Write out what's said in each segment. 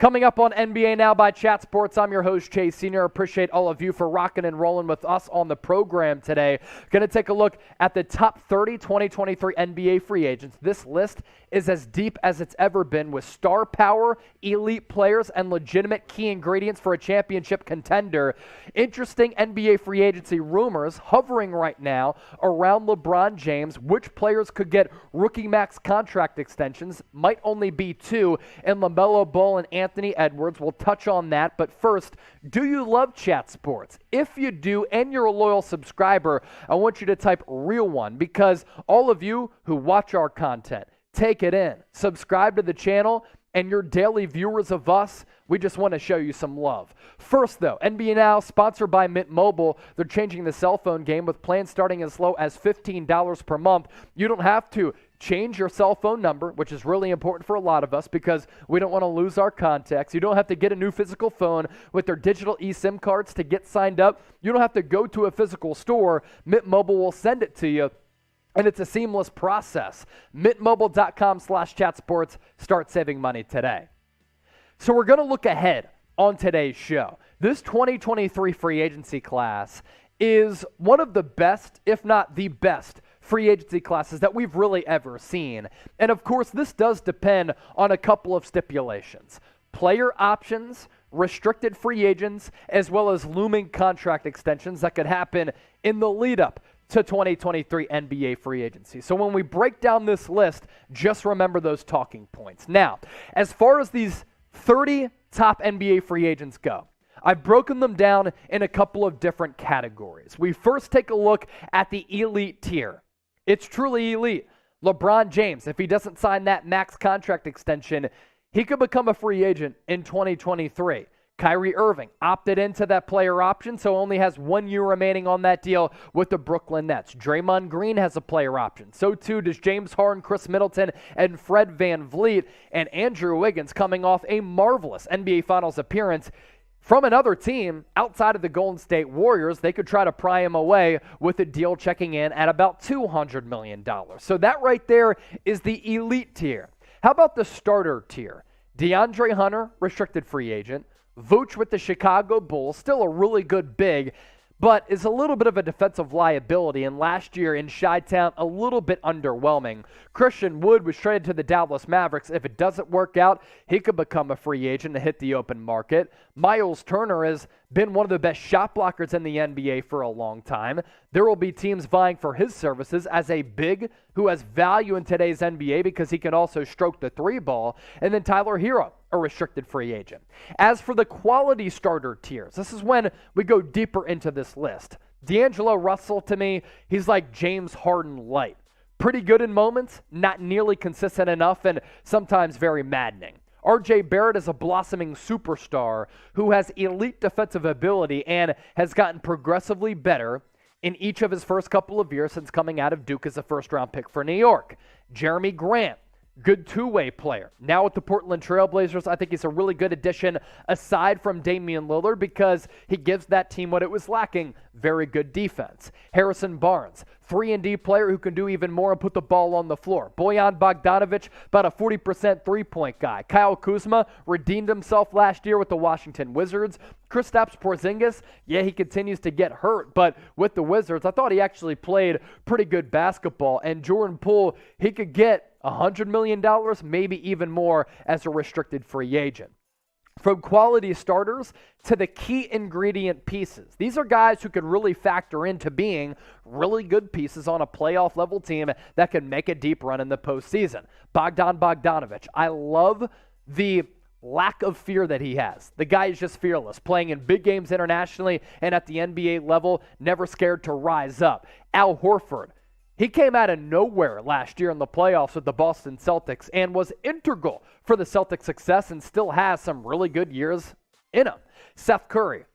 Coming up on NBA Now by Chat Sports, I'm your host, Chase Sr. Appreciate all of you for rocking and rolling with us on the program today. Going to take a look at the top 30 2023 NBA free agents. This list is as deep as it's ever been with star power, elite players, and legitimate key ingredients for a championship contender. Interesting NBA free agency rumors hovering right now around LeBron James. Which players could get rookie max contract extensions? Might only be two, and LaMelo Ball and Anthony Edwards. We'll touch on that, but first, do you love Chat Sports? If you do and you're a loyal subscriber, I want you to type real one, because all of you who watch our content, take it in, subscribe to the channel, and you're daily viewers of us, we just want to show you some love. First, though, NBA Now, sponsored by Mint Mobile. They're changing the cell phone game with plans starting as low as $15 per month. You don't have to change your cell phone number, which is really important for a lot of us because we don't want to lose our contacts. You don't have to get a new physical phone with their digital eSIM cards to get signed up. You don't have to go to a physical store. Mint Mobile will send it to you. And it's a seamless process. MintMobile.com/chatsports. Start saving money today. So we're going to look ahead on today's show. This 2023 free agency class is one of the best, if not the best, free agency classes that we've really ever seen. And of course, this does depend on a couple of stipulations. Player options, restricted free agents, as well as looming contract extensions that could happen in the lead up to 2023 NBA free agency. So when we break down this list, just remember those talking points. Now, as far as these 30 top NBA free agents go, I've broken them down in a couple of different categories. We first take a look at the elite tier. It's truly elite. LeBron James, if he doesn't sign that max contract extension, he could become a free agent in 2023. Kyrie Irving opted into that player option, so only has 1 year remaining on that deal with the Brooklyn Nets. Draymond Green has a player option. So too does James Harden, Chris Middleton, and Fred VanVleet. And Andrew Wiggins, coming off a marvelous NBA Finals appearance from another team outside of the Golden State Warriors. They could try to pry him away with a deal checking in at about $200 million. So that right there is the elite tier. How about the starter tier? DeAndre Hunter, restricted free agent. Vooch with the Chicago Bulls, still a really good big, but is a little bit of a defensive liability, and last year in Chi-Town, a little bit underwhelming. Christian Wood was traded to the Dallas Mavericks. If it doesn't work out, he could become a free agent to hit the open market. Myles Turner has been one of the best shot blockers in the NBA for a long time. There will be teams vying for his services as a big who has value in today's NBA because he can also stroke the three ball. And then Tyler Hero, a restricted free agent. As for the quality starter tiers, this is when we go deeper into this list. D'Angelo Russell, to me, he's like James Harden light. Pretty good in moments, not nearly consistent enough, and sometimes very maddening. R.J. Barrett is a blossoming superstar who has elite defensive ability and has gotten progressively better in each of his first couple of years since coming out of Duke as a first-round pick for New York. Jeremy Grant, good two-way player. Now with the Portland Trail Blazers, I think he's a really good addition aside from Damian Lillard because he gives that team what it was lacking, very good defense. Harrison Barnes, 3-and-D player who can do even more and put the ball on the floor. Bojan Bogdanovic, about a 40% three-point guy. Kyle Kuzma redeemed himself last year with the Washington Wizards. Kristaps Porzingis, yeah, he continues to get hurt, but with the Wizards, I thought he actually played pretty good basketball. And Jordan Poole, he could get $100 million, maybe even more as a restricted free agent. From quality starters to the key ingredient pieces. These are guys who can really factor into being really good pieces on a playoff level team that can make a deep run in the postseason. Bogdan Bogdanovic, I love the lack of fear that he has. The guy is just fearless, playing in big games internationally and at the NBA level, never scared to rise up. Al Horford, he came out of nowhere last year in the playoffs with the Boston Celtics and was integral for the Celtics' success and still has some really good years in him. Seth Curry,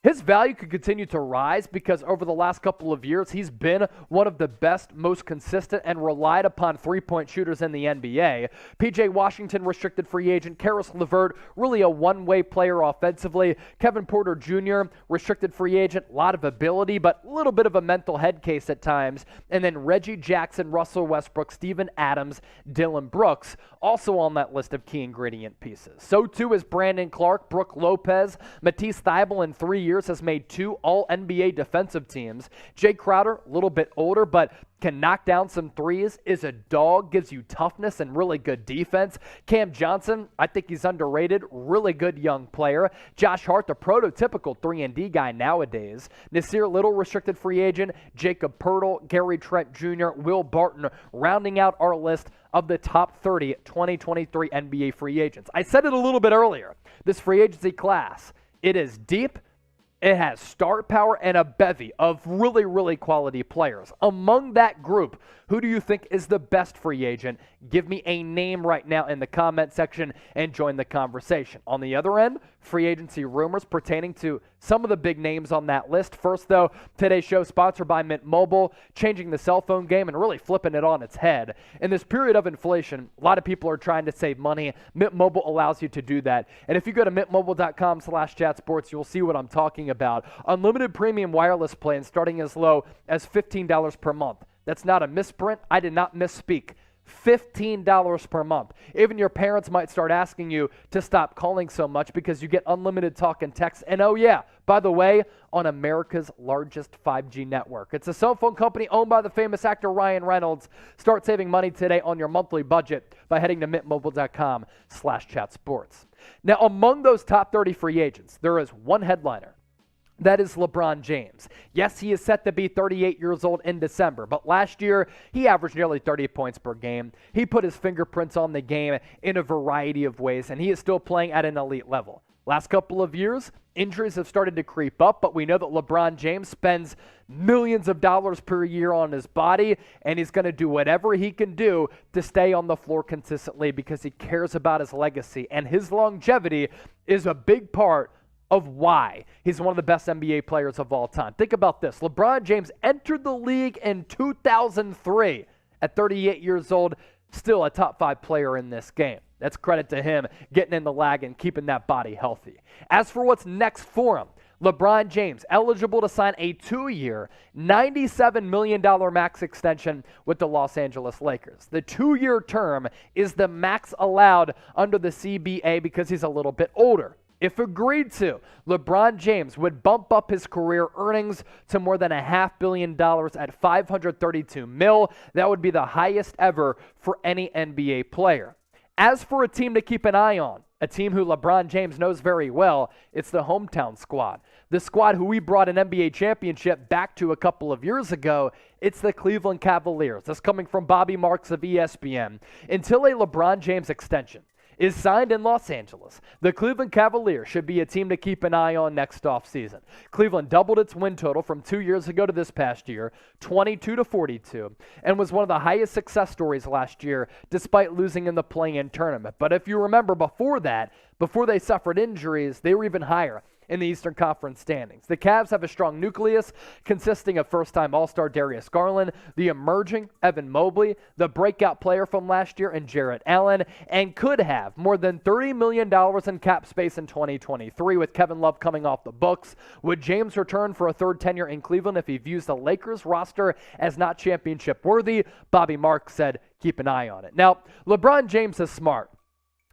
His value could continue to rise because over the last couple of years, he's been one of the best, most consistent, and relied upon three-point shooters in the NBA. P.J. Washington, restricted free agent. Karis LeVert, really a one-way player offensively. Kevin Porter Jr., restricted free agent, a lot of ability, but a little bit of a mental head case at times. And then Reggie Jackson, Russell Westbrook, Steven Adams, Dylan Brooks, also on that list of key ingredient pieces. So too is Brandon Clark, Brook Lopez, Matisse Thybulle in 3 years has made 2 All-NBA defensive teams. Jay Crowder, a little bit older, but can knock down some threes, is a dog, gives you toughness and really good defense. Cam Johnson, I think he's underrated, really good young player. Josh Hart, the prototypical 3-and-D guy nowadays. Nasir Little, restricted free agent. Jacob Poeltl, Gary Trent Jr., Will Barton, rounding out our list of the top 30 2023 NBA free agents. I said it a little bit earlier. This free agency class, it is deep. It has star power and a bevy of really, really quality players. Among that group, who do you think is the best free agent? Give me a name right now in the comment section and join the conversation. On the other end, free agency rumors pertaining to some of the big names on that list. First, though, today's show sponsored by Mint Mobile, changing the cell phone game and really flipping it on its head. In this period of inflation, a lot of people are trying to save money. Mint Mobile allows you to do that. And if you go to mintmobile.com/chatsports, you'll see what I'm talking about. Unlimited premium wireless plans starting as low as $15 per month. That's not a misprint. I did not misspeak. $15 per month. Even your parents might start asking you to stop calling so much because you get unlimited talk and text. And oh yeah, by the way, on America's largest 5G network. It's a cell phone company owned by the famous actor Ryan Reynolds. Start saving money today on your monthly budget by heading to mintmobile.com/chatsports. Now, among those top 30 free agents, there is one headliner. That is LeBron James. Yes, he is set to be 38 years old in December, but last year he averaged nearly 30 points per game. He put his fingerprints on the game in a variety of ways, and he is still playing at an elite level. Last couple of years, injuries have started to creep up, but we know that LeBron James spends millions of dollars per year on his body, and he's going to do whatever he can do to stay on the floor consistently because he cares about his legacy, and his longevity is a big part of why he's one of the best NBA players of all time. Think about this. LeBron James entered the league in 2003 at 38 years old, still a top 5 player in this game. That's credit to him getting in the lag and keeping that body healthy. As for what's next for him, LeBron James eligible to sign a 2-year, $97 million max extension with the Los Angeles Lakers. The 2-year term is the max allowed under the CBA because he's a little bit older. If agreed to, LeBron James would bump up his career earnings to more than $500 million at $532 million. That would be the highest ever for any NBA player. As for a team to keep an eye on, a team who LeBron James knows very well, it's the hometown squad. The squad who we brought an NBA championship back to a couple of years ago, it's the Cleveland Cavaliers. That's coming from Bobby Marks of ESPN. Until a LeBron James extension is signed in Los Angeles, the Cleveland Cavaliers should be a team to keep an eye on next offseason. Cleveland doubled its win total from 2 years ago to this past year, 22-42, and was one of the highest success stories last year despite losing in the play-in tournament. But if you remember before that, before they suffered injuries, they were even higher in the Eastern Conference standings. The Cavs have a strong nucleus consisting of first-time All-Star Darius Garland, the emerging Evan Mobley, the breakout player from last year in Jarrett Allen, and could have more than $30 million in cap space in 2023 with Kevin Love coming off the books. Would James return for a third tenure in Cleveland if he views the Lakers roster as not championship worthy? Bobby Marks said, keep an eye on it. Now, LeBron James is smart.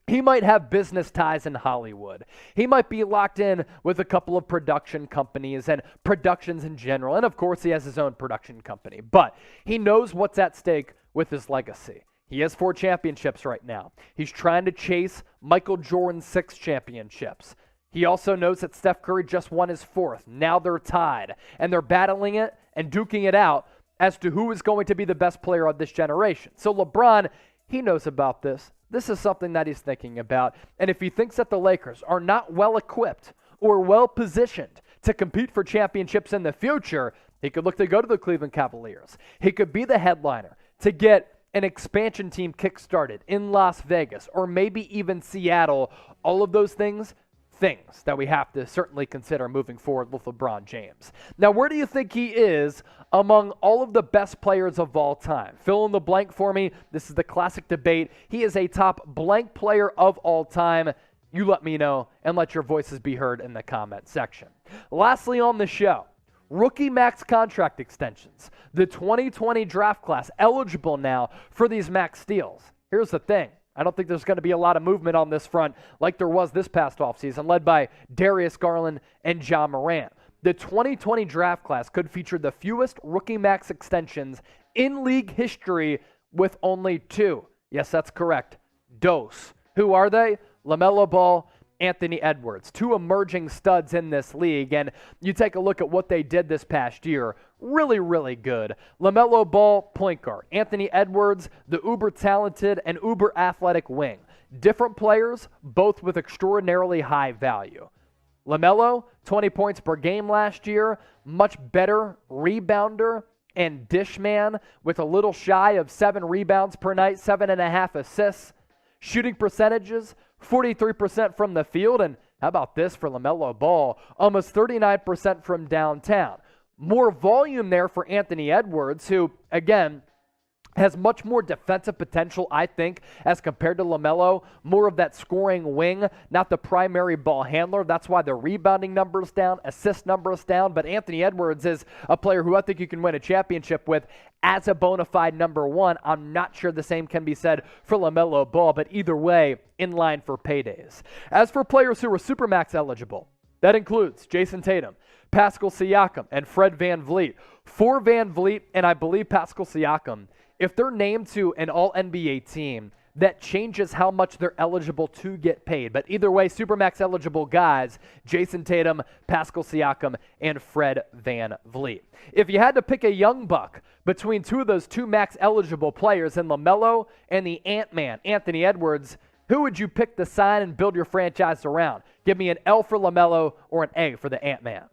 He might have business ties in Hollywood. He might be locked in with a couple of production companies and productions in general. And of course, he has his own production company. But he knows what's at stake with his legacy. He has 4 championships right now. He's trying to chase Michael Jordan's 6 championships. He also knows that Steph Curry just won his 4th. Now they're tied. And they're battling it and duking it out as to who is going to be the best player of this generation. So LeBron, he knows about this. This is something that he's thinking about. And if he thinks that the Lakers are not well-equipped or well-positioned to compete for championships in the future, he could look to go to the Cleveland Cavaliers. He could be the headliner to get an expansion team kick-started in Las Vegas or maybe even Seattle. All of those things things that we have to certainly consider moving forward with LeBron James. Now, where do you think he is among all of the best players of all time? Fill in the blank for me. This is the classic debate. He is a top blank player of all time. You let me know and let your voices be heard in the comment section. Lastly on the show, rookie max contract extensions. The 2020 draft class eligible now for these max deals. Here's the thing. I don't think there's going to be a lot of movement on this front like there was this past offseason, led by Darius Garland and Ja Morant. The 2020 draft class could feature the fewest rookie max extensions in league history with only 2. Yes, that's correct. Dos. Who are they? LaMelo Ball, Anthony Edwards, 2 emerging studs in this league. And you take a look at what they did this past year. Really, really good. LaMelo Ball, point guard. Anthony Edwards, the uber-talented and uber-athletic wing. Different players, both with extraordinarily high value. LaMelo, 20 points per game last year. Much better rebounder and dish man with a little shy of 7 rebounds per night, 7.5 assists. Shooting percentages, 43% from the field. And how about this for LaMelo Ball? Almost 39% from downtown. More volume there for Anthony Edwards, who, again, has much more defensive potential, I think, as compared to LaMelo. More of that scoring wing, not the primary ball handler. That's why the rebounding number's down, assist number's down. But Anthony Edwards is a player who I think you can win a championship with as a bona fide number 1. I'm not sure the same can be said for LaMelo Ball, but either way, in line for paydays. As for players who are Supermax eligible, that includes Jason Tatum, Pascal Siakam, and Fred VanVleet. For VanVleet, and I believe Pascal Siakam, if they're named to an all-NBA team, that changes how much they're eligible to get paid. But either way, Supermax eligible guys, Jason Tatum, Pascal Siakam, and Fred VanVleet. If you had to pick a young buck between 2 of those 2 max eligible players in LaMelo and the Ant-Man, Anthony Edwards, who would you pick to sign and build your franchise around? Give me an L for LaMelo or an A for the Ant-Man.